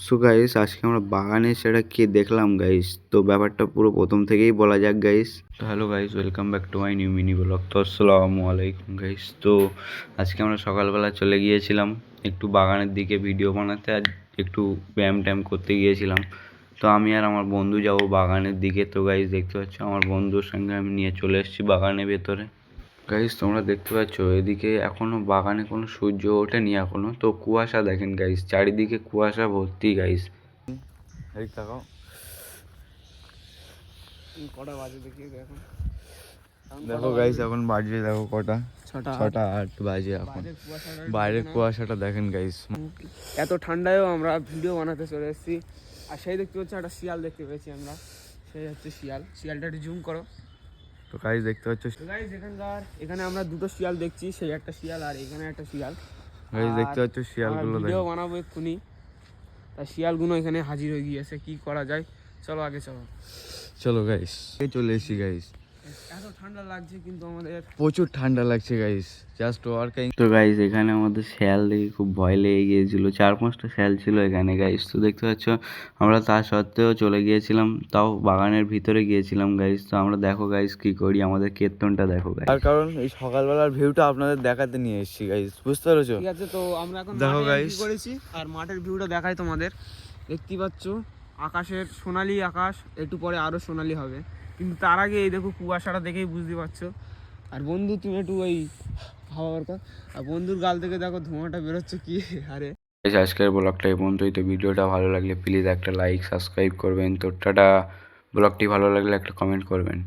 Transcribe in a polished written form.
So guys আজকে আমরা বাগানে সেটা কি দেখলাম গাইস, তো ব্যাপারটা পুরো প্রথম থেকেই বলা যাক গাইস। তো hello guys, welcome back to my new mini blog. তো আসসালামু আলাইকুম গাইস। তো আজকে আমরা সকালবেলা চলে গিয়েছিলাম একটু বাগানের দিকে ভিডিও বানাতে, আর একটু ব্যায়াম ট্যায়াম করতে গিয়েছিলাম। তো আমি আর আমার বন্ধু যাবো বাগানের দিকে। তো গাইস দেখতে পাচ্ছ আমার বন্ধুর সঙ্গে আমি নিয়ে চলে এসেছি বাগানের ভেতরে। গাইস তোমরা দেখতে পাচ্ছ এদিকে এখনো বাগানে কোনো সূর্য ওঠেনি এখনো, তো কুয়াশা দেখেন গাইস, চারিদিকে কুয়াশা ভর্তি গাইস। এই তাকাও কটা বাজে দেখি এখন। দেখো গাইস এখন বাজে দেখো কটা, 6:08 বাজে এখন। বাইরের কুয়াশাটা দেখেন গাইস। এত ঠান্ডায়ও আমরা ভিডিও বানাতে চলে এসেছি। আর সেই দেখতে পাচ্ছি একটা শিয়াল দেখতে পেয়েছি আমরা, সেই হচ্ছে শিয়ালটা একটু জুম করো। তো গাইস দেখতে পাচ্ছ গাইস এখানে আমরা দুটো শিয়াল দেখছি, সেই একটা শিয়াল আর এখানে একটা শিয়াল। গাইস দেখতে পাচ্ছ শিয়ালগুলো ভিডিও বানাবো এক্ষুনি, তাই শিয়ালগুলো এখানে হাজির হয়ে গিয়েছে। কি করা যায়, চলো আগে চলো গাইস চলে এসেছি গাইস। এত ঠান্ডা লাগছে কিন্তু আমাদের প্রচুর ঠান্ডা লাগছে গাইস, জাস্ট ওয়ার্কিং। তো গাইস এখানে আমাদের শিয়াল দেখে খুব ভয় লেগে গিয়েছিল, 4-5টা শিয়াল ছিল এখানে গাইস। তো দেখতে পাচ্ছ আমরা তা সত্ত্বেও চলে গিয়েছিলাম, তাও বাগানের ভিতরে গিয়েছিলাম গাইস। তো আমরা দেখো গাইস কি করি, আমাদের কীর্তনটা দেখো গাইস। তার কারণ এই সকালবেলার ভিউটা আপনাদের দেখাতে নিয়ে এসেছি গাইস, বুঝতে পেরেছো? ঠিক আছে, তো আমরা এখন দেখো গাইস করেছি আর মাঠের ভিউটা দেখাই তোমাদের। দেখতে পাচ্ছ আকাশের সোনালি আকাশ, একটু পরে আরো সোনালি হবে, কিন্তু তার আগে এই দেখো কুয়াশাটা দেখেই বুঝতে পারছো। আর বন্ধু তুমি একটু ওই হাওয়া দরকার, আর বন্ধুর গাল থেকে দেখো ধোঁয়াটা বেরোচ্ছে কি আরে। আজকের ব্লগটা এই পর্যন্তই। তো ভিডিওটা ভালো লাগলে প্লিজ একটা লাইক সাবস্ক্রাইব করবেন। তো টাটা। ব্লগটি ভালো লাগলে একটা কমেন্ট করবেন।